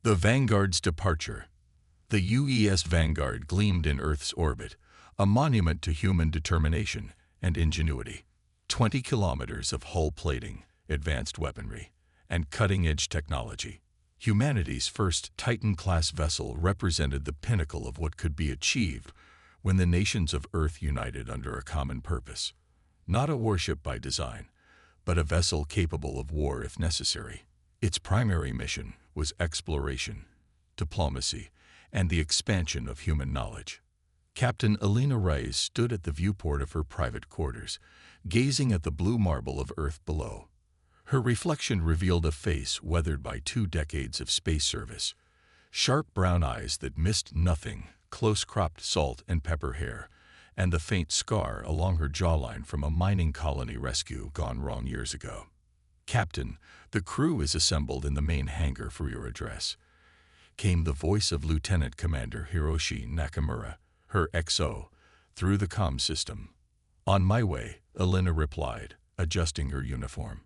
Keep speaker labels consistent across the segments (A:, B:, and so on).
A: The Vanguard's departure. The UES Vanguard gleamed in Earth's orbit, a monument to human determination and ingenuity. 20 kilometers of hull plating, advanced weaponry, and cutting-edge technology. Humanity's first Titan-class vessel represented the pinnacle of what could be achieved when the nations of Earth united under a common purpose. Not a warship by design, but a vessel capable of war if necessary. Its primary mission was exploration, diplomacy, and the expansion of human knowledge. Captain Elena Reyes stood at the viewport of her private quarters, gazing at the blue marble of Earth below. Her reflection revealed a face weathered by 2 decades of space service, sharp brown eyes that missed nothing, close-cropped salt and pepper hair, and the faint scar along her jawline from a mining colony rescue gone wrong years ago. "Captain, the crew is assembled in the main hangar for your address," came the voice of Lieutenant Commander Hiroshi Nakamura, her XO, through the comm system. "On my way," Elena replied, adjusting her uniform.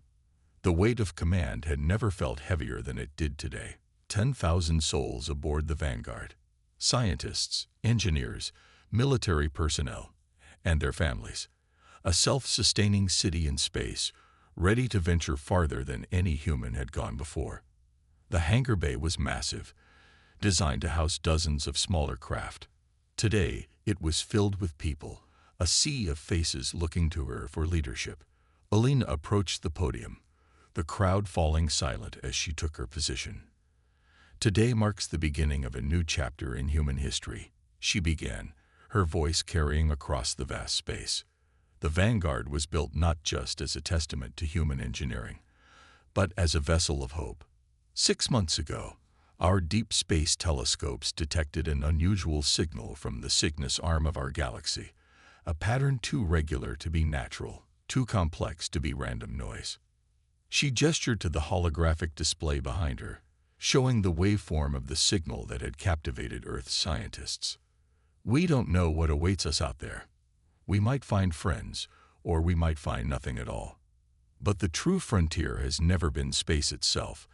A: The weight of command had never felt heavier than it did today. 10,000 souls aboard the Vanguard. Scientists, engineers, military personnel, and their families. A self-sustaining city in space, ready to venture farther than any human had gone before. The hangar bay was massive, designed to house dozens of smaller craft. Today, it was filled with people, a sea of faces looking to her for leadership. Elena approached the podium, the crowd falling silent as she took her position. "Today marks the beginning of a new chapter in human history," she began, her voice carrying across the vast space. The Vanguard was built not just as a testament to human engineering, but as a vessel of hope. 6 months ago, our deep space telescopes detected an unusual signal from the Cygnus arm of our galaxy, a pattern too regular to be natural, too complex to be random noise. She gestured to the holographic display behind her, showing the waveform of the signal that had captivated Earth's scientists. "We don't know what awaits us out there. We might find friends, or we might find nothing at all. But the true frontier has never been space itself.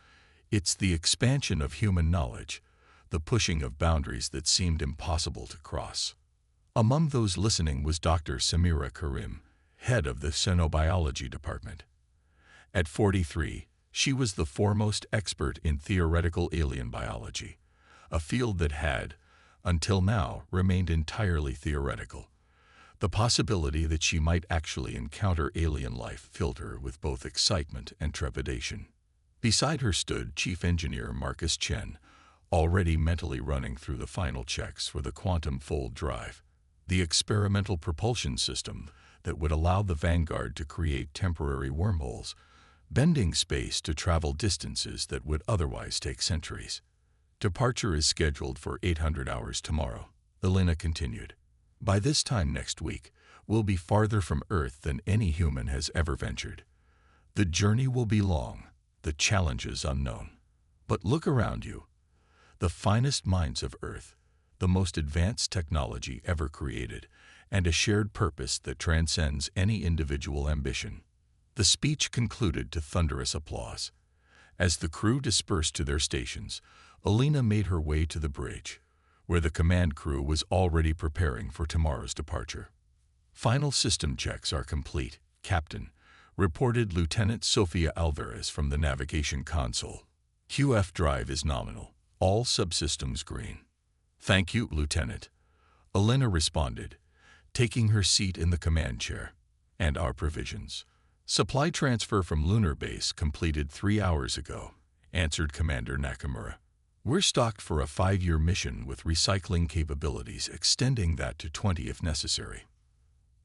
A: It's the expansion of human knowledge, the pushing of boundaries that seemed impossible to cross." Among those listening was Dr. Samira Karim, head of the Xenobiology Department. At 43, she was the foremost expert in theoretical alien biology, a field that had, until now, remained entirely theoretical. The possibility that she might actually encounter alien life filled her with both excitement and trepidation. Beside her stood Chief Engineer Marcus Chen, already mentally running through the final checks for the quantum fold drive, the experimental propulsion system that would allow the Vanguard to create temporary wormholes, bending space to travel distances that would otherwise take centuries. "Departure is scheduled for 800 hours tomorrow," Elena continued. "By this time next week, we'll be farther from Earth than any human has ever ventured. The journey will be long, the challenges unknown. But look around you. The finest minds of Earth, the most advanced technology ever created, and a shared purpose that transcends any individual ambition." The speech concluded to thunderous applause. As the crew dispersed to their stations, Elena made her way to the bridge, where the command crew was already preparing for tomorrow's departure. "Final system checks are complete, Captain," reported Lieutenant Sofia Alvarez from the navigation console. "QF drive is nominal, all subsystems green." "Thank you, Lieutenant," Elena responded, taking her seat in the command chair. "And our provisions?" "Supply transfer from Lunar Base completed 3 hours ago," answered Commander Nakamura. "We're stocked for a 5-year mission with recycling capabilities extending that to 20 if necessary."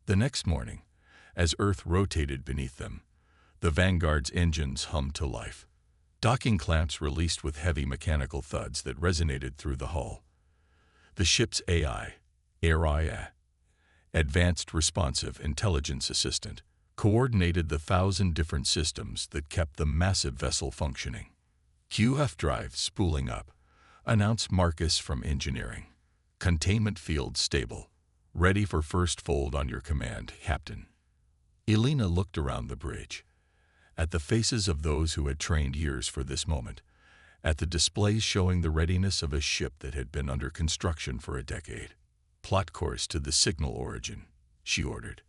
A: The next morning, as Earth rotated beneath them, the Vanguard's engines hummed to life. Docking clamps released with heavy mechanical thuds that resonated through the hull. The ship's AI, Advanced Responsive Intelligence Assistant, coordinated the 1,000 different systems that kept the massive vessel functioning. "QF drive spooling up," announced Marcus from engineering. "Containment field stable. Ready for first fold on your command, Captain." Elena looked around the bridge, at the faces of those who had trained years for this moment, at the displays showing the readiness of a ship that had been under construction for a decade. "Plot course to the signal origin," she ordered.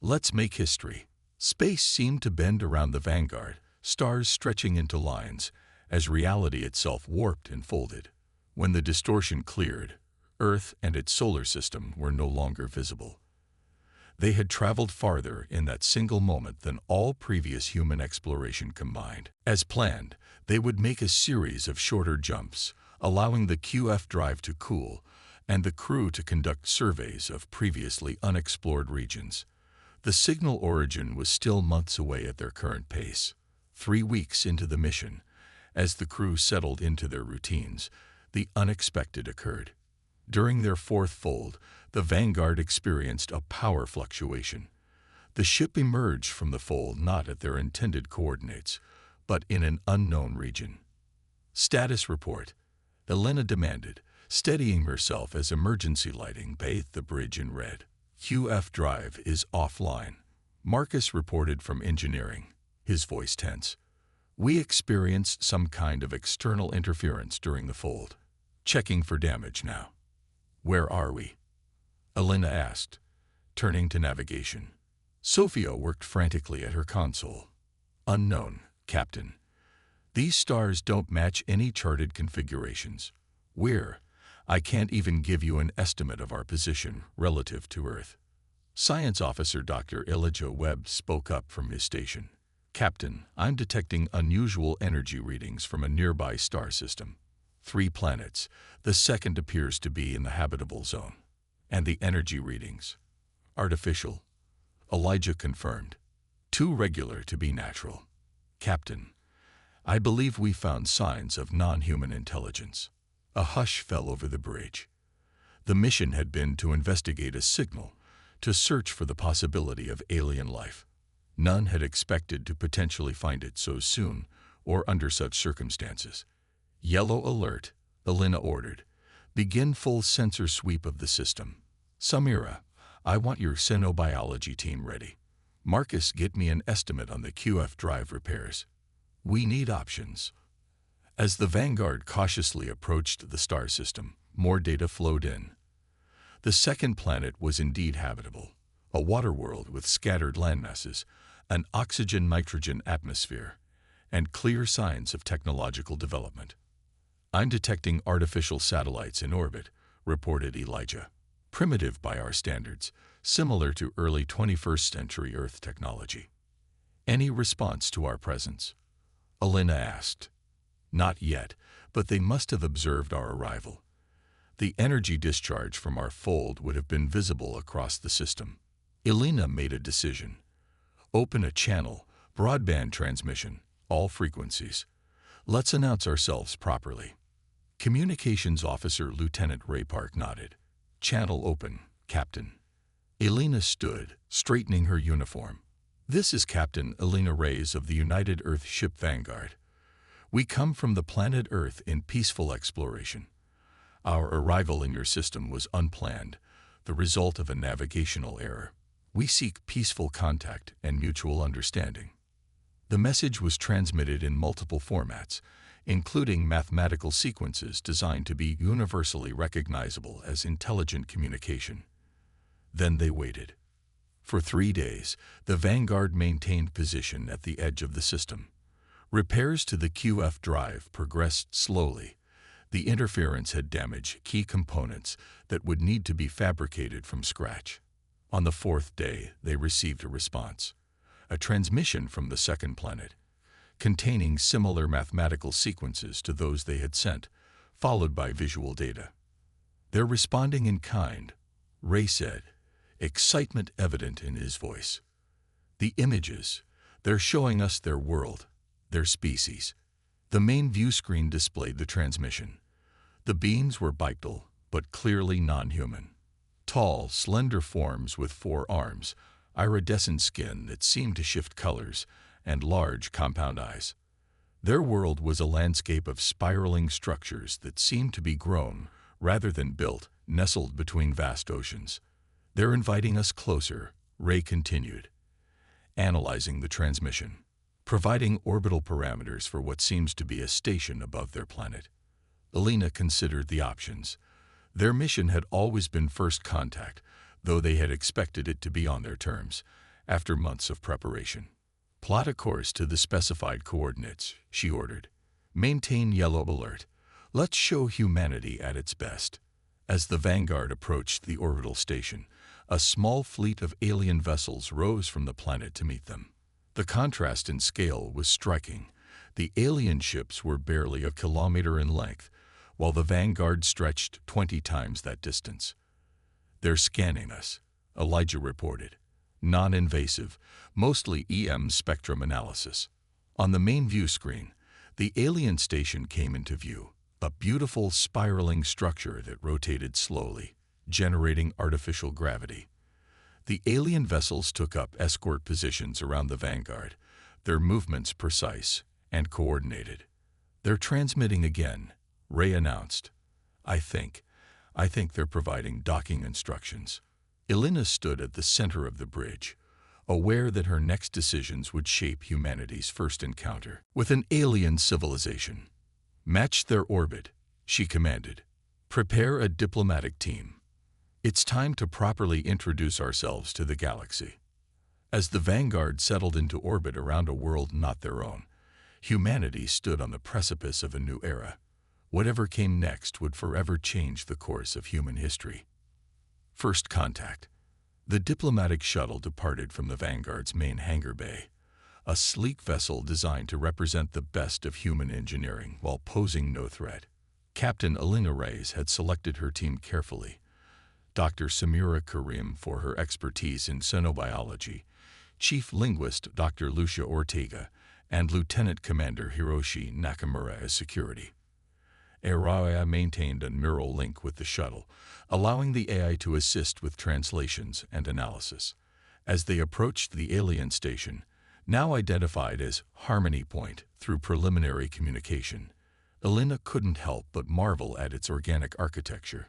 A: "Let's make history." Space seemed to bend around the Vanguard, stars stretching into lines, as reality itself warped and folded. When the distortion cleared, Earth and its solar system were no longer visible. They had traveled farther in that single moment than all previous human exploration combined. As planned, they would make a series of shorter jumps, allowing the QF drive to cool and the crew to conduct surveys of previously unexplored regions. The signal origin was still months away at their current pace. 3 weeks into the mission, as the crew settled into their routines, the unexpected occurred. During their fourth fold, the Vanguard experienced a power fluctuation. The ship emerged from the fold not at their intended coordinates, but in an unknown region. "Status report," Elena demanded, steadying herself as emergency lighting bathed the bridge in red. "QF drive is offline," Marcus reported from engineering, his voice tense. "We experienced some kind of external interference during the fold. Checking for damage now." "Where are we?" Elena asked, turning to navigation. Sophia worked frantically at her console. "Unknown, Captain. These stars don't match any charted configurations. I can't even give you an estimate of our position relative to Earth." Science Officer Dr. Elijah Webb spoke up from his station. "Captain, I'm detecting unusual energy readings from a nearby star system. 3 planets. The second appears to be in the habitable zone. And the energy readings? Artificial," Elijah confirmed. "Too regular to be natural. Captain, I believe we found signs of non-human intelligence." A hush fell over the bridge. The mission had been to investigate a signal, to search for the possibility of alien life. None had expected to potentially find it so soon or under such circumstances. "Yellow alert," Elena ordered. "Begin full sensor sweep of the system. Samira, I want your xenobiology team ready. Marcus, get me an estimate on the QF drive repairs. We need options." As the Vanguard cautiously approached the star system, more data flowed in. The second planet was indeed habitable, a water world with scattered landmasses, an oxygen-nitrogen atmosphere, and clear signs of technological development. "I'm detecting artificial satellites in orbit," reported Elijah. "Primitive by our standards, similar to early 21st century Earth technology." "Any response to our presence?" Elena asked. "Not yet, but they must have observed our arrival. The energy discharge from our fold would have been visible across the system." Elena made a decision. "Open a channel, broadband transmission, all frequencies. Let's announce ourselves properly." Communications Officer Lieutenant Ray Park nodded. "Channel open, Captain." Elena stood, straightening her uniform. "This is Captain Elena Reyes of the United Earth Ship Vanguard. We come from the planet Earth in peaceful exploration. Our arrival in your system was unplanned, the result of a navigational error. We seek peaceful contact and mutual understanding." The message was transmitted in multiple formats, including mathematical sequences designed to be universally recognizable as intelligent communication. Then they waited. For 3 days, the Vanguard maintained position at the edge of the system. Repairs to the QF drive progressed slowly. The interference had damaged key components that would need to be fabricated from scratch. On the 4th day, they received a response, a transmission from the second planet, containing similar mathematical sequences to those they had sent, followed by visual data. "They're responding in kind," Ray said, excitement evident in his voice. "The images, they're showing us their world, their species." The main view screen displayed the transmission. The beings were bipedal, but clearly non-human. Tall, slender forms with 4 arms, iridescent skin that seemed to shift colors, and large compound eyes. Their world was a landscape of spiraling structures that seemed to be grown, rather than built, nestled between vast oceans. "They're inviting us closer," Ray continued, analyzing the transmission. providing orbital parameters for what seems to be a station above their planet. Alina considered the options. Their mission had always been first contact, though they had expected it to be on their terms, after months of preparation. "Plot a course to the specified coordinates," she ordered. "Maintain yellow alert. Let's show humanity at its best." As the Vanguard approached the orbital station, a small fleet of alien vessels rose from the planet to meet them. The contrast in scale was striking. The alien ships were barely a kilometer in length, while the Vanguard stretched 20 times that distance. "They're scanning us," Elijah reported. "Non-invasive, mostly EM spectrum analysis." On the main view screen, the alien station came into view, a beautiful spiraling structure that rotated slowly, generating artificial gravity. The alien vessels took up escort positions around the Vanguard, their movements precise and coordinated. "They're transmitting again," Ray announced. I think they're providing docking instructions." Elena stood at the center of the bridge, aware that her next decisions would shape humanity's first encounter with an alien civilization. "Match their orbit," she commanded. "Prepare a diplomatic team. It's time to properly introduce ourselves to the galaxy." As the Vanguard settled into orbit around a world not their own, humanity stood on the precipice of a new era. Whatever came next would forever change the course of human history. First contact. The diplomatic shuttle departed from the Vanguard's main hangar bay, a sleek vessel designed to represent the best of human engineering while posing no threat. Captain Alina Reyes had selected her team carefully. Dr. Samira Karim for her expertise in xenobiology, Chief Linguist Dr. Lucia Ortega, and Lieutenant Commander Hiroshi Nakamura as security. Araya maintained a neural link with the shuttle, allowing the AI to assist with translations and analysis. As they approached the alien station, now identified as Harmony Point through preliminary communication, Elena couldn't help but marvel at its organic architecture.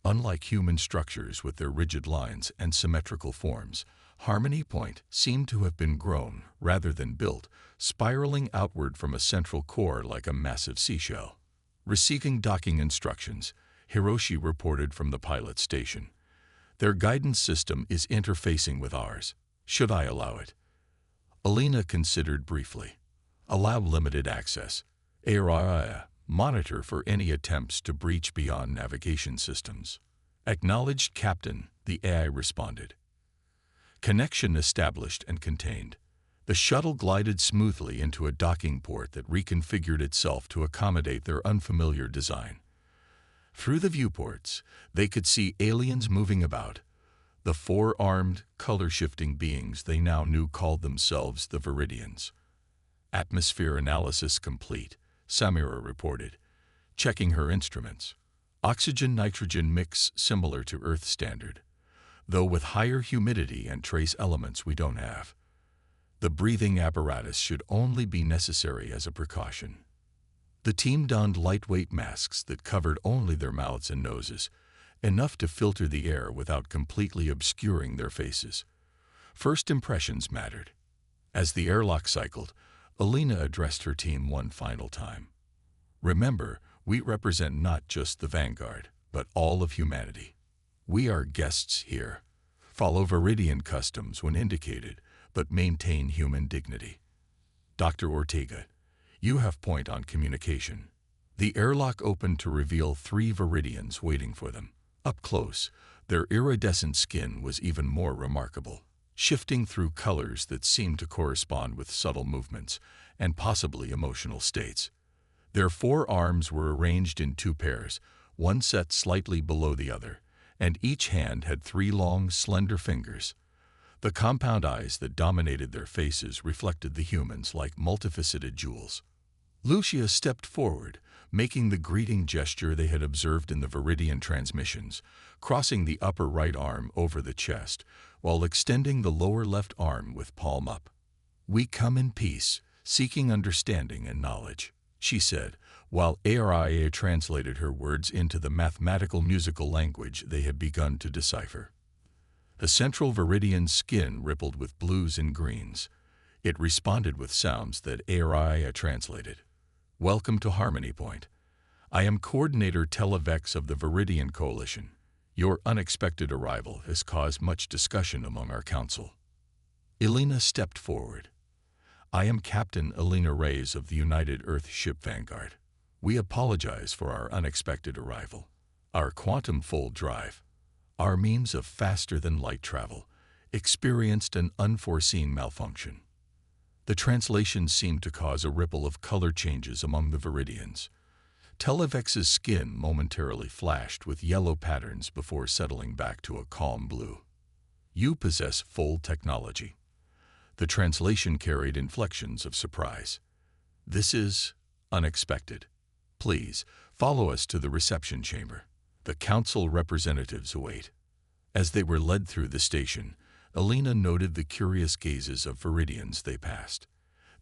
A: Unlike human structures with their rigid lines and symmetrical forms, Harmony Point seemed to have been grown rather than built, spiraling outward from a central core like a massive seashell. Receiving docking instructions, Hiroshi reported from the pilot station. "Their guidance system is interfacing with ours. Should I allow it?" Alina considered briefly. "Allow limited access. Araya, monitor for any attempts to breach beyond navigation systems." "Acknowledged, Captain," the AI responded. Connection established and contained. The shuttle glided smoothly into a docking port that reconfigured itself to accommodate their unfamiliar design. Through the viewports, they could see aliens moving about. The four-armed, color-shifting beings they now knew called themselves the Viridians. "Atmosphere analysis complete," Samira reported, checking her instruments. "Oxygen-nitrogen mix similar to Earth standard, though with higher humidity and trace elements we don't have. The breathing apparatus should only be necessary as a precaution." The team donned lightweight masks that covered only their mouths and noses, enough to filter the air without completely obscuring their faces. First impressions mattered. As the airlock cycled, Alina addressed her team one final time. "Remember, we represent not just the Vanguard, but all of humanity. We are guests here. Follow Viridian customs when indicated, but maintain human dignity." "Dr. Ortega, you have point on communication." The airlock opened to reveal 3 Viridians waiting for them. Up close, their iridescent skin was even more remarkable, shifting through colors that seemed to correspond with subtle movements and possibly emotional states. Their 4 arms were arranged in 2 pairs, one set slightly below the other, and each hand had 3 long, slender fingers. The compound eyes that dominated their faces reflected the humans like multifaceted jewels. Lucia stepped forward, making the greeting gesture they had observed in the Viridian transmissions, crossing the upper right arm over the chest, while extending the lower left arm with palm up. "We come in peace, seeking understanding and knowledge," she said, while Araya translated her words into the mathematical musical language they had begun to decipher. The central Viridian's skin rippled with blues and greens. It responded with sounds that AI translated. Welcome to Harmony Point. I am Coordinator Televex of the Viridian Coalition. Your unexpected arrival has caused much discussion among our council. Elena stepped forward. I am Captain Elena Reyes of the United Earth Ship Vanguard. We apologize for our unexpected arrival. Our quantum fold drive, our means of faster-than-light travel, experienced an unforeseen malfunction. The translation seemed to cause a ripple of color changes among the Viridians. Televex's skin momentarily flashed with yellow patterns before settling back to a calm blue. You possess full technology. The translation carried inflections of surprise. This is unexpected. Please, follow us to the reception chamber. The council representatives await. As they were led through the station, Elena noted the curious gazes of Viridians they passed.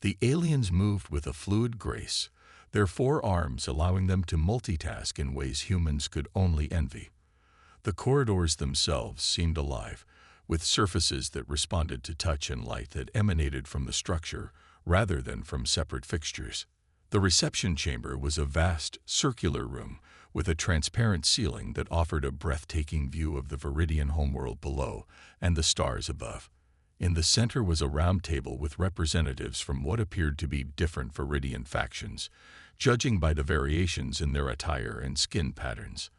A: The aliens moved with a fluid grace, their 4 arms allowing them to multitask in ways humans could only envy. The corridors themselves seemed alive, with surfaces that responded to touch and light that emanated from the structure rather than from separate fixtures. The reception chamber was a vast, circular room with a transparent ceiling that offered a breathtaking view of the Viridian homeworld below and the stars above. In the center was a round table with representatives from what appeared to be different Viridian factions, judging by the variations in their attire and skin patterns.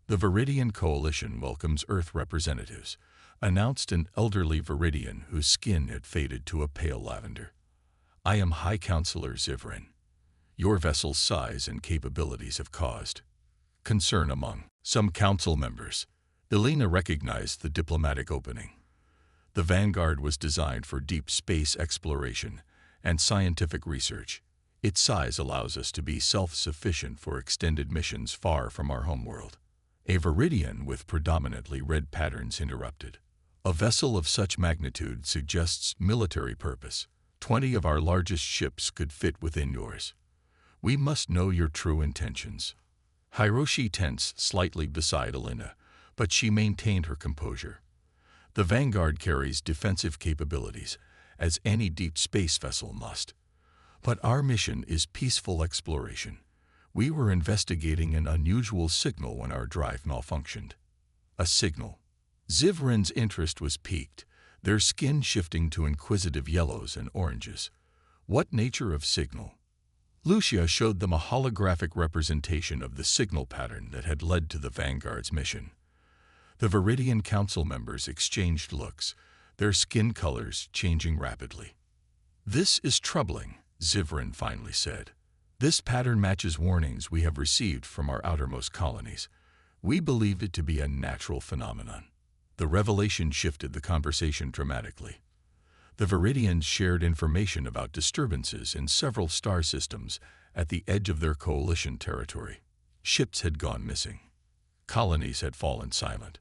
A: The Viridian Coalition welcomes Earth representatives, announced an elderly Viridian whose skin had faded to a pale lavender. I am High Counselor Zivrin. Your vessel's size and capabilities have caused concern among some council members. Elena recognized the diplomatic opening. The Vanguard was designed for deep space exploration and scientific research. Its size allows us to be self-sufficient for extended missions far from our homeworld. A Viridian with predominantly red patterns interrupted. A vessel of such magnitude suggests military purpose. 20 of our largest ships could fit within yours. We must know your true intentions. Hiroshi tensed slightly beside Elena, but she maintained her composure. The Vanguard carries defensive capabilities, as any deep space vessel must. But our mission is peaceful exploration. We were investigating an unusual signal when our drive malfunctioned. A signal. Zivrin's interest was piqued, their skin shifting to inquisitive yellows and oranges. What nature of signal? Lucia showed them a holographic representation of the signal pattern that had led to the Vanguard's mission. The Viridian Council members exchanged looks, their skin colors changing rapidly. This is troubling, Zivrin finally said. This pattern matches warnings we have received from our outermost colonies. We believed it to be a natural phenomenon. The revelation shifted the conversation dramatically. The Viridians shared information about disturbances in several star systems at the edge of their coalition territory. Ships had gone missing. Colonies had fallen silent.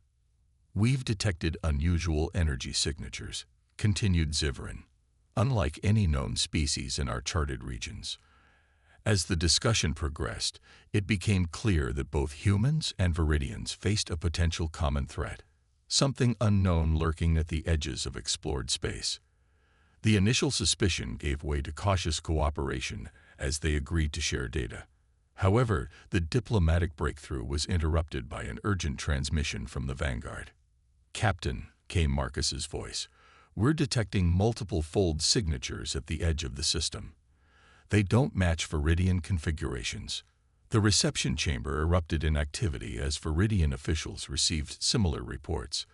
A: We've detected unusual energy signatures, continued Zivrin, unlike any known species in our charted regions. As the discussion progressed, it became clear that both humans and Viridians faced a potential common threat, something unknown lurking at the edges of explored space. The initial suspicion gave way to cautious cooperation as they agreed to share data. However, the diplomatic breakthrough was interrupted by an urgent transmission from the Vanguard. Captain, came Marcus's voice, we're detecting multiple fold signatures at the edge of the system. They don't match Viridian configurations. The reception chamber erupted in activity as Viridian officials received similar reports.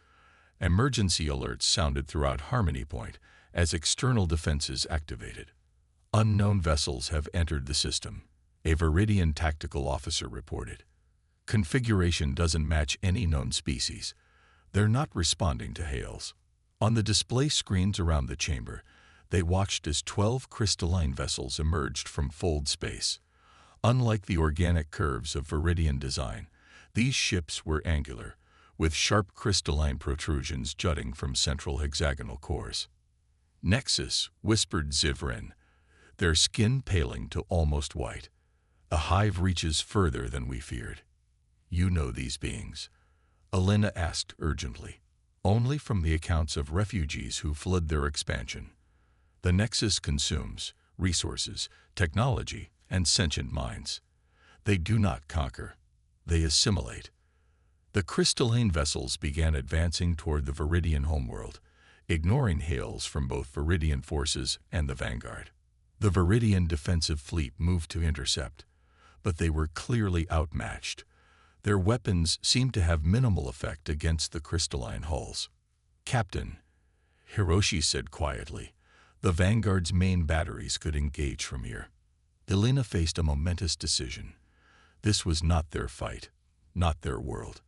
A: Emergency alerts sounded throughout Harmony Point as external defenses activated. Unknown vessels have entered the system, a Viridian tactical officer reported. Configuration doesn't match any known species. They're not responding to hails. On the display screens around the chamber, they watched as 12 crystalline vessels emerged from fold space. Unlike the organic curves of Viridian design, these ships were angular, with sharp crystalline protrusions jutting from central hexagonal cores. Nexus, whispered Zivrin, their skin paling to almost white. A hive reaches further than we feared. You know these beings? Elena asked urgently. Only from the accounts of refugees who fled their expansion. The Nexus consumes resources, technology, and sentient minds. They do not conquer. They assimilate. The crystalline vessels began advancing toward the Viridian homeworld, ignoring hails from both Viridian forces and the Vanguard. The Viridian defensive fleet moved to intercept, but they were clearly outmatched. Their weapons seemed to have minimal effect against the crystalline hulls. "Captain," Hiroshi said quietly, "the Vanguard's main batteries could engage from here." Elena faced a momentous decision. This was not their fight, not their world.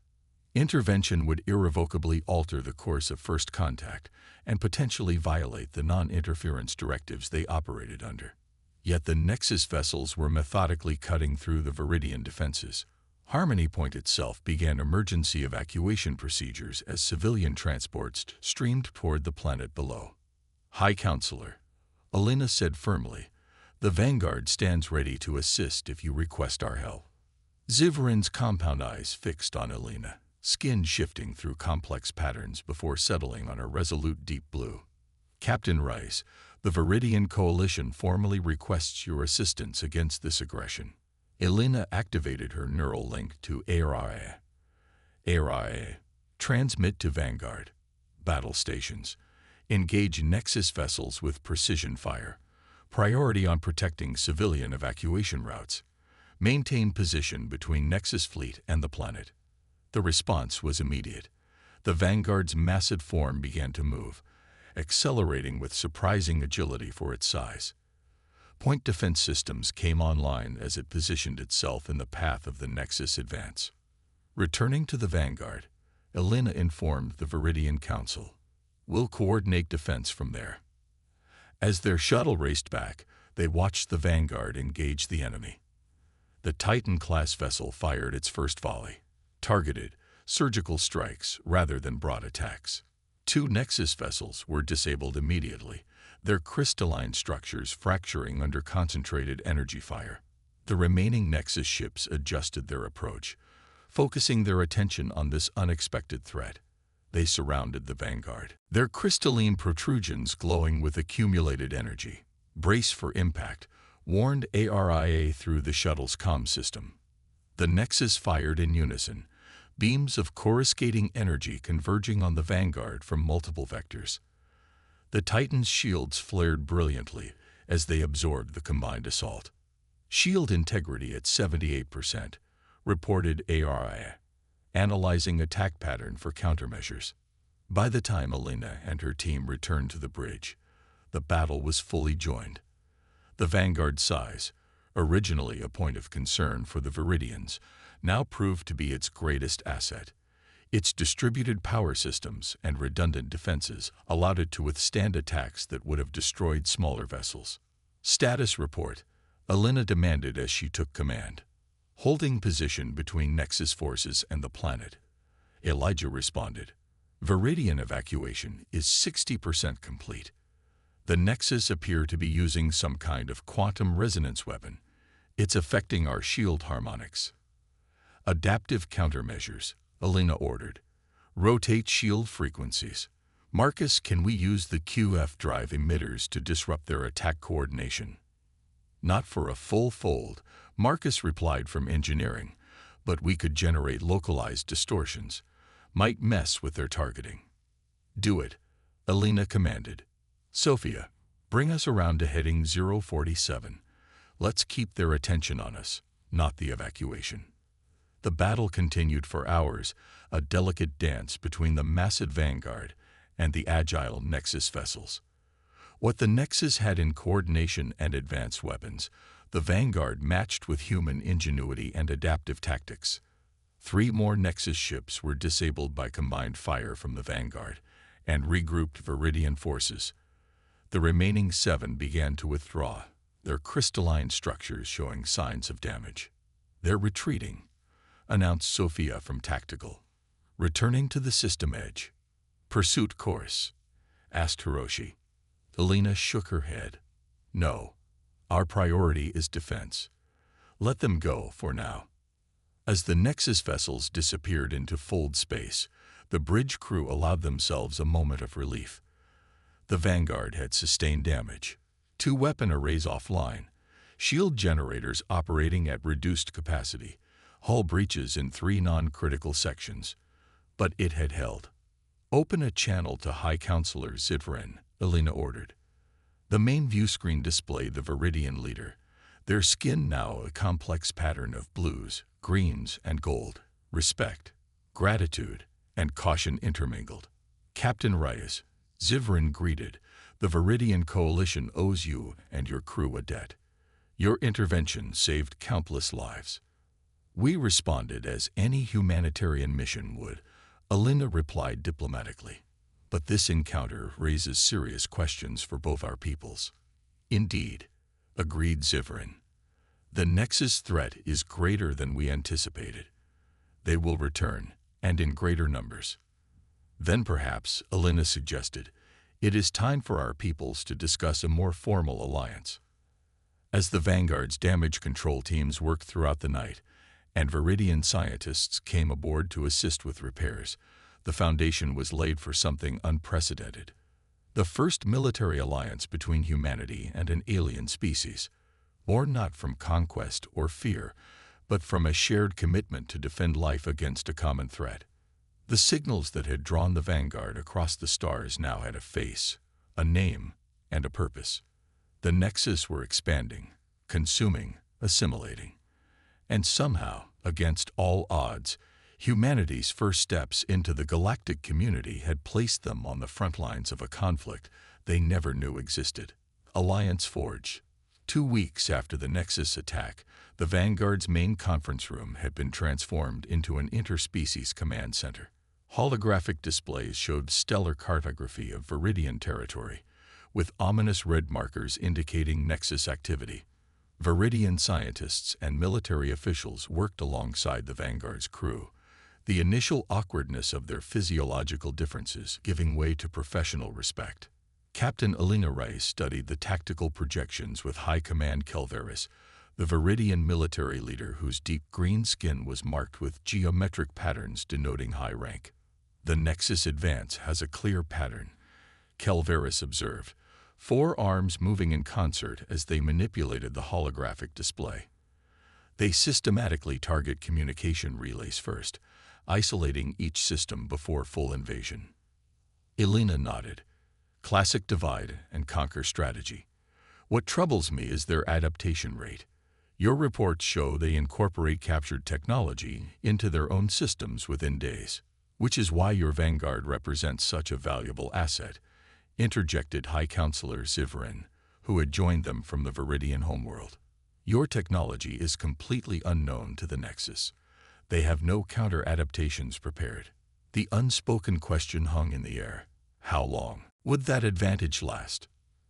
A: Intervention would irrevocably alter the course of first contact and potentially violate the non-interference directives they operated under. Yet the Nexus vessels were methodically cutting through the Viridian defenses. Harmony Point itself began emergency evacuation procedures as civilian transports streamed toward the planet below. "High Counselor," Elena said firmly, "the Vanguard stands ready to assist if you request our help." Zivrin's compound eyes fixed on Elena, skin shifting through complex patterns before settling on a resolute deep blue. "Captain Rice, the Viridian Coalition formally requests your assistance against this aggression." Elena activated her neural link to ARIA. ARIA. Transmit to Vanguard. Battle stations. Engage Nexus vessels with precision fire. Priority on protecting civilian evacuation routes. Maintain position between Nexus fleet and the planet. The response was immediate. The Vanguard's massive form began to move, accelerating with surprising agility for its size. Point defense systems came online as it positioned itself in the path of the Nexus advance. Returning to the Vanguard, Elena informed the Viridian Council. "We'll coordinate defense from there." As their shuttle raced back, they watched the Vanguard engage the enemy. The Titan-class vessel fired its first volley, targeted, surgical strikes rather than broad attacks. 2 Nexus vessels were disabled immediately, their crystalline structures fracturing under concentrated energy fire. The remaining Nexus ships adjusted their approach, focusing their attention on this unexpected threat. They surrounded the Vanguard, their crystalline protrusions glowing with accumulated energy. "Brace for impact," warned ARIA through the shuttle's comm system. The Nexus fired in unison, beams of coruscating energy converging on the Vanguard from multiple vectors. The Titan's shields flared brilliantly as they absorbed the combined assault. "Shield integrity at 78%, reported ARIA, analyzing attack pattern for countermeasures. By the time Elena and her team returned to the bridge, the battle was fully joined. The Vanguard's size, originally a point of concern for the Viridians, now proved to be its greatest asset. Its distributed power systems and redundant defenses allowed it to withstand attacks that would have destroyed smaller vessels. "Status report," Elena demanded as she took command. "Holding position between Nexus forces and the planet." Elijah responded. "Viridian evacuation is 60% complete. The Nexus appear to be using some kind of quantum resonance weapon. It's affecting our shield harmonics." "Adaptive countermeasures," Elena ordered. "Rotate shield frequencies. Marcus, can we use the QF drive emitters to disrupt their attack coordination?" "Not for a full fold," Marcus replied from engineering, "but we could generate localized distortions. Might mess with their targeting." "Do it," Elena commanded. "Sophia, bring us around to heading 047. Let's keep their attention on us, not the evacuation." The battle continued for hours, a delicate dance between the massive Vanguard and the agile Nexus vessels. What the Nexus had in coordination and advanced weapons, the Vanguard matched with human ingenuity and adaptive tactics. 3 more Nexus ships were disabled by combined fire from the Vanguard and regrouped Viridian forces. The remaining 7 began to withdraw, their crystalline structures showing signs of damage. "They're retreating," announced Sophia from Tactical. "Returning to the system edge." "Pursuit course?" asked Hiroshi. Elena shook her head. "No, our priority is defense. Let them go for now." As the Nexus vessels disappeared into fold space, the bridge crew allowed themselves a moment of relief. The Vanguard had sustained damage. 2 weapon arrays offline, shield generators operating at reduced capacity, hull breaches in 3 non-critical sections. But it had held. "Open a channel to High Counselor Zivrin," Elena ordered. The main view screen displayed the Viridian leader, their skin now a complex pattern of blues, greens, and gold. Respect, gratitude, and caution intermingled. "Captain Reyes," Zivrin greeted, "the Viridian Coalition owes you and your crew a debt. Your intervention saved countless lives." "We responded as any humanitarian mission would," Elena replied diplomatically. "But this encounter raises serious questions for both our peoples." "Indeed," agreed Zivrin. "The Nexus threat is greater than we anticipated. They will return, and in greater numbers." "Then perhaps," Elena suggested, "it is time for our peoples to discuss a more formal alliance." As the Vanguard's damage control teams worked throughout the night, and Viridian scientists came aboard to assist with repairs, the foundation was laid for something unprecedented. The first military alliance between humanity and an alien species, born not from conquest or fear, but from a shared commitment to defend life against a common threat. The signals that had drawn the Vanguard across the stars now had a face, a name, and a purpose. The Nexus were expanding, consuming, assimilating. And somehow, against all odds, humanity's first steps into the galactic community had placed them on the front lines of a conflict they never knew existed. Alliance forged. 2 weeks after the Nexus attack, the Vanguard's main conference room had been transformed into an interspecies command center. Holographic displays showed stellar cartography of Viridian territory, with ominous red markers indicating Nexus activity. Viridian scientists and military officials worked alongside the Vanguard's crew, the initial awkwardness of their physiological differences giving way to professional respect. Captain Elena Reyes studied the tactical projections with High Command Kelveris, the Viridian military leader whose deep green skin was marked with geometric patterns denoting high rank. "The Nexus advance has a clear pattern," Kelveris observed, 4 arms moving in concert as they manipulated the holographic display. "They systematically target communication relays first, isolating each system before full invasion." Elena nodded. "Classic divide and conquer strategy. What troubles me is their adaptation rate. Your reports show they incorporate captured technology into their own systems within days, which is why your Vanguard represents such a valuable asset," interjected High Counselor Zivrin, who had joined them from the Viridian homeworld. "Your technology is completely unknown to the Nexus. They have no counter-adaptations prepared." The unspoken question hung in the air. How long would that advantage last?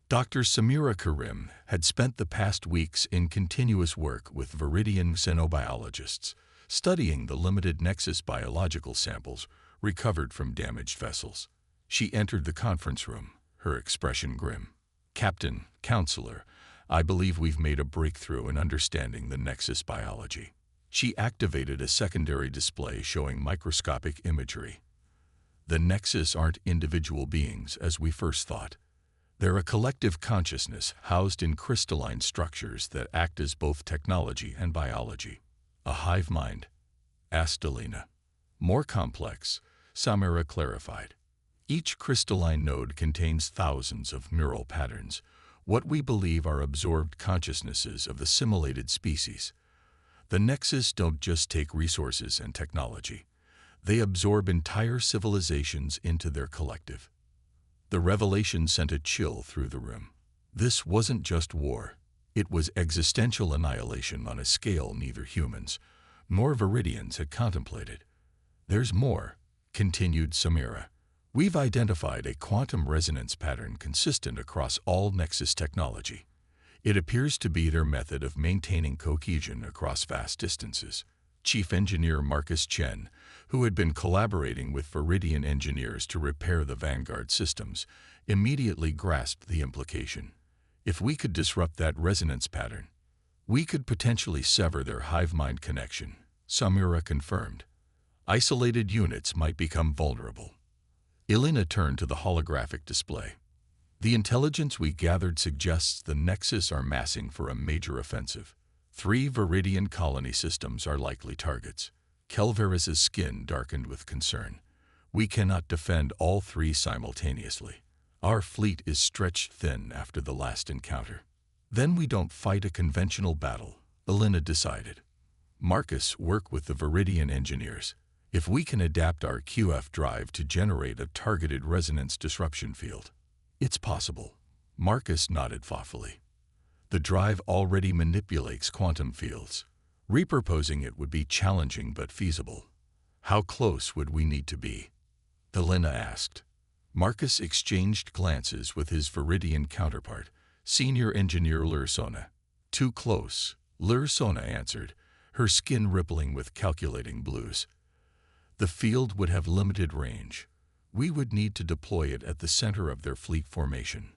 A: Dr. Samira Karim had spent the past weeks in continuous work with Viridian xenobiologists, studying the limited Nexus biological samples recovered from damaged vessels. She entered the conference room, her expression grim. "Captain, Counselor, I believe we've made a breakthrough in understanding the Nexus biology." She activated a secondary display showing microscopic imagery. "The Nexus aren't individual beings as we first thought. They're a collective consciousness housed in crystalline structures that act as both technology and biology." "A hive mind?" asked Elena. "More complex," Samira clarified. "Each crystalline node contains thousands of neural patterns, what we believe are absorbed consciousnesses of the simulated species. The Nexus don't just take resources and technology. They absorb entire civilizations into their collective." The revelation sent a chill through the room. This wasn't just war. It was existential annihilation on a scale neither humans nor Viridians had contemplated. "There's more," continued Samira. "We've identified a quantum resonance pattern consistent across all Nexus technology. It appears to be their method of maintaining cohesion across vast distances." Chief Engineer Marcus Chen, who had been collaborating with Viridian engineers to repair the Vanguard systems, immediately grasped the implication. "If we could disrupt that resonance pattern, we could potentially sever their hive-mind connection," Samira confirmed. "Isolated units might become vulnerable." Elena turned to the holographic display. The intelligence we gathered suggests the Nexus are massing for a major offensive. 3 Viridian colony systems are likely targets. Kelveris's skin darkened with concern. We cannot defend all 3 simultaneously. Our fleet is stretched thin after the last encounter. Then we don't fight a conventional battle, Elena decided. Marcus, work with the Viridian engineers. If we can adapt our QF drive to generate a targeted resonance disruption field. It's possible. Marcus nodded thoughtfully. The drive already manipulates quantum fields. Repurposing it would be challenging but feasible. How close would we need to be? Elena asked. Marcus exchanged glances with his Viridian counterpart, Senior Engineer Lursona. Too close, Lursona answered, her skin rippling with calculating blues. The field would have limited range. We would need to deploy it at the center of their fleet formation.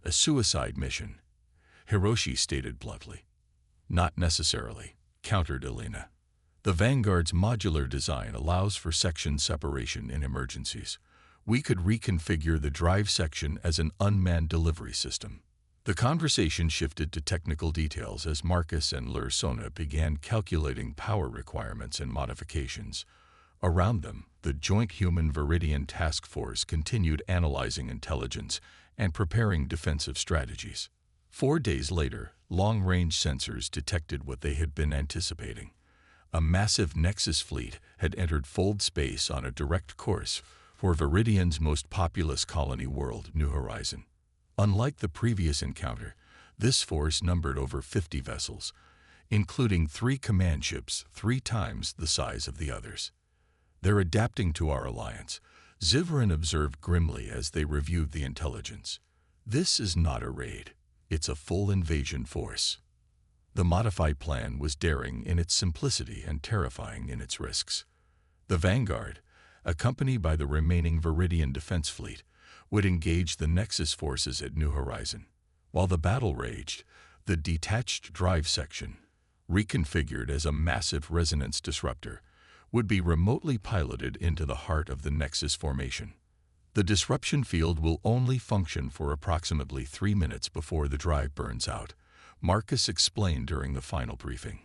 A: A suicide mission, Hiroshi stated bluntly. Not necessarily, countered Elena. The Vanguard's modular design allows for section separation in emergencies. We could reconfigure the drive section as an unmanned delivery system. The conversation shifted to technical details as Marcus and Lursona began calculating power requirements and modifications. Around them, the Joint Human Viridian Task Force continued analyzing intelligence and preparing defensive strategies. 4 days later, long-range sensors detected what they had been anticipating. A massive Nexus fleet had entered fold space on a direct course for Viridian's most populous colony world, New Horizon. Unlike the previous encounter, this force numbered over 50 vessels, including 3 command ships 3 times the size of the others. They're adapting to our alliance, Zivran observed grimly as they reviewed the intelligence. This is not a raid. It's a full invasion force. The modified plan was daring in its simplicity and terrifying in its risks. The Vanguard, accompanied by the remaining Viridian defense fleet, would engage the Nexus forces at New Horizon. While the battle raged, the detached drive section, reconfigured as a massive resonance disruptor, would be remotely piloted into the heart of the Nexus formation. The disruption field will only function for approximately 3 minutes before the drive burns out, Marcus explained during the final briefing.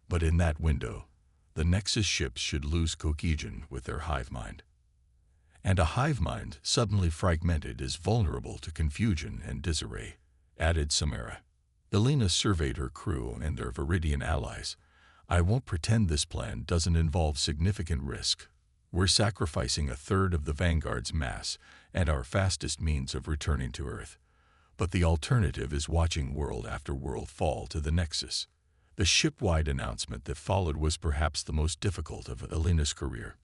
A: But in that window, the Nexus ships should lose cohesion with their hive mind. And a hive mind suddenly fragmented is vulnerable to confusion and disarray, added Samara. Elena surveyed her crew and their Viridian allies. I won't pretend this plan doesn't involve significant risk. We're sacrificing 1/3 of the Vanguard's mass and our fastest means of returning to Earth. But the alternative is watching world after world fall to the Nexus. The ship-wide announcement that followed was perhaps the most difficult of Elena's career.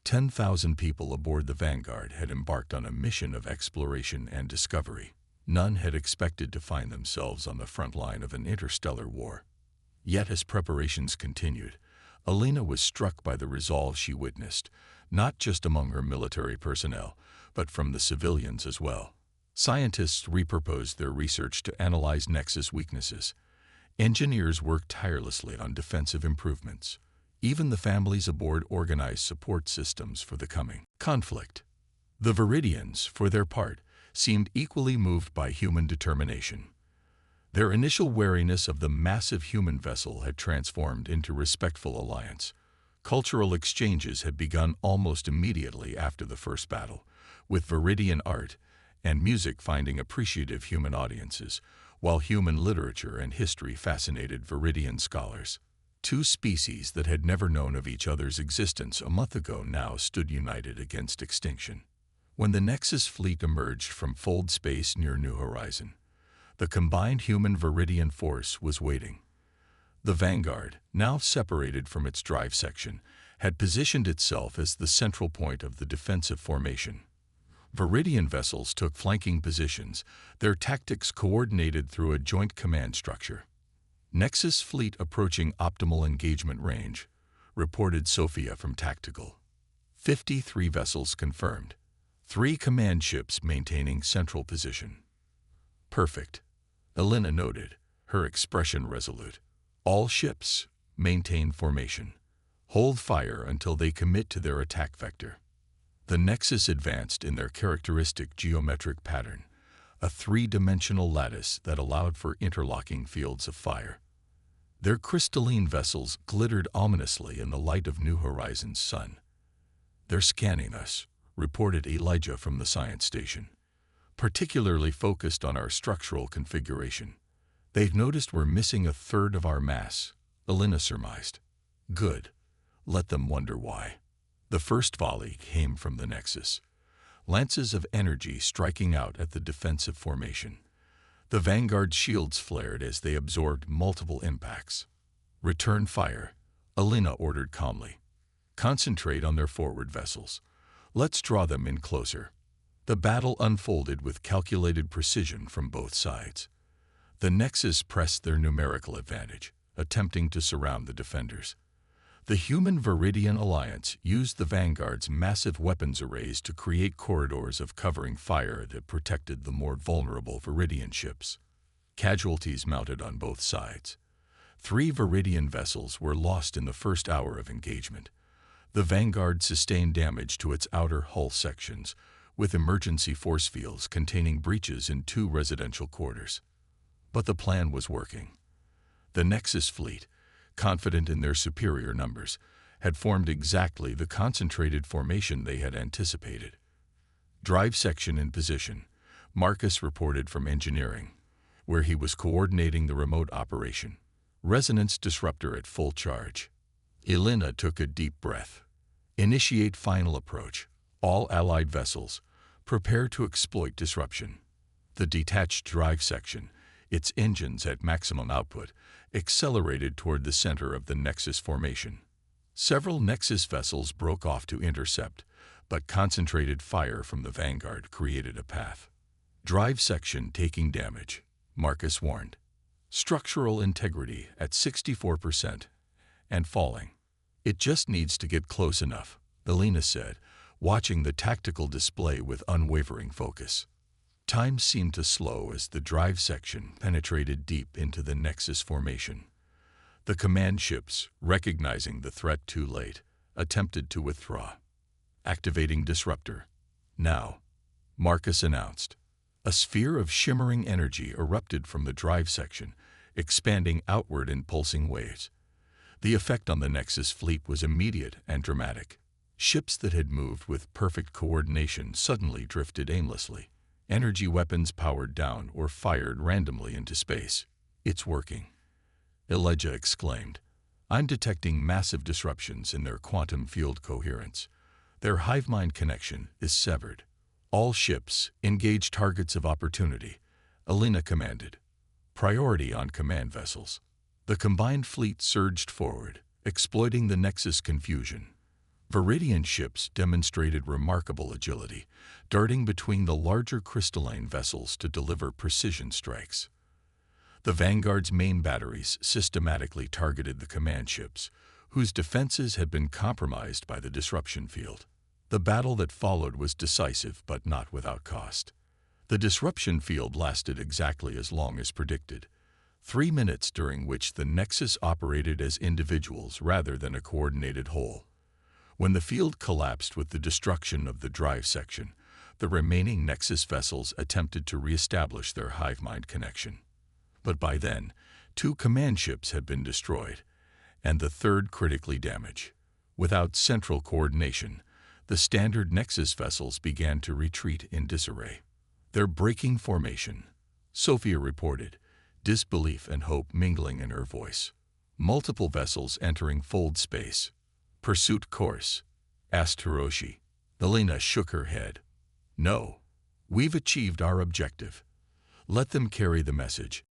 A: 10,000 people aboard the Vanguard had embarked on a mission of exploration and discovery. None had expected to find themselves on the front line of an interstellar war. Yet as preparations continued, Elena was struck by the resolve she witnessed, not just among her military personnel, but from the civilians as well. Scientists repurposed their research to analyze Nexus weaknesses. Engineers worked tirelessly on defensive improvements. Even the families aboard organized support systems for the coming conflict. The Viridians, for their part, seemed equally moved by human determination. Their initial wariness of the massive human vessel had transformed into respectful alliance. Cultural exchanges had begun almost immediately after the first battle, with Viridian art and music finding appreciative human audiences, while human literature and history fascinated Viridian scholars. 2 species that had never known of each other's existence a month ago now stood united against extinction. When the Nexus fleet emerged from fold space near New Horizon, the combined human Viridian force was waiting. The Vanguard, now separated from its drive section, had positioned itself as the central point of the defensive formation. Viridian vessels took flanking positions, their tactics coordinated through a joint command structure. Nexus fleet approaching optimal engagement range, reported Sophia from Tactical. 53 vessels confirmed. 3 command ships maintaining central position. Perfect, Elena noted, her expression resolute. All ships maintain formation. Hold fire until they commit to their attack vector. The Nexus advanced in their characteristic geometric pattern, a three-dimensional lattice that allowed for interlocking fields of fire. Their crystalline vessels glittered ominously in the light of New Horizons' sun. "They're scanning us," reported Elijah from the science station, "particularly focused on our structural configuration. They've noticed we're missing a third of our mass," Elena surmised. "Good. Let them wonder why." The first volley came from the Nexus, lances of energy striking out at the defensive formation. The Vanguard's shields flared as they absorbed multiple impacts. "Return fire," Elena ordered calmly. "Concentrate on their forward vessels. Let's draw them in closer." The battle unfolded with calculated precision from both sides. The Nexus pressed their numerical advantage, attempting to surround the defenders. The Human-Viridian Alliance used the Vanguard's massive weapons arrays to create corridors of covering fire that protected the more vulnerable Viridian ships. Casualties mounted on both sides. 3 Viridian vessels were lost in the first hour of engagement. The Vanguard sustained damage to its outer hull sections, with emergency force fields containing breaches in 2 residential quarters. But the plan was working. The Nexus fleet, confident in their superior numbers, had formed exactly the concentrated formation they had anticipated. "Drive section in position," Marcus reported from engineering, where he was coordinating the remote operation. "Resonance disruptor at full charge." Elena took a deep breath. "Initiate final approach. All Allied vessels, prepare to exploit disruption." The detached drive section, its engines at maximum output, accelerated toward the center of the Nexus formation. Several Nexus vessels broke off to intercept, but concentrated fire from the Vanguard created a path. "Drive section taking damage," Marcus warned. "Structural integrity at 64% and falling." "It just needs to get close enough," Elena said, watching the tactical display with unwavering focus. Time seemed to slow as the drive section penetrated deep into the Nexus formation. The command ships, recognizing the threat too late, attempted to withdraw. "Activating disruptor. Now," Marcus announced. A sphere of shimmering energy erupted from the drive section, expanding outward in pulsing waves. The effect on the Nexus fleet was immediate and dramatic. Ships that had moved with perfect coordination suddenly drifted aimlessly. Energy weapons powered down or fired randomly into space. "It's working," Elijah exclaimed. "I'm detecting massive disruptions in their quantum field coherence. Their hive-mind connection is severed." "All ships, engage targets of opportunity," Elena commanded. "Priority on command vessels." The combined fleet surged forward, exploiting the Nexus confusion. Viridian ships demonstrated remarkable agility, darting between the larger crystalline vessels to deliver precision strikes. The Vanguard's main batteries systematically targeted the command ships, whose defenses had been compromised by the disruption field. The battle that followed was decisive but not without cost. The disruption field lasted exactly as long as predicted, 3 minutes during which the Nexus operated as individuals rather than a coordinated whole. When the field collapsed with the destruction of the drive section, the remaining Nexus vessels attempted to reestablish their hive-mind connection. But by then, 2 command ships had been destroyed, and the third critically damaged. Without central coordination, the standard Nexus vessels began to retreat in disarray. "They're breaking formation," Sophia reported, disbelief and hope mingling in her voice. "Multiple vessels entering fold space." "Pursuit course?" asked Hiroshi. Elena shook her head. "No. We've achieved our objective. Let them carry the message.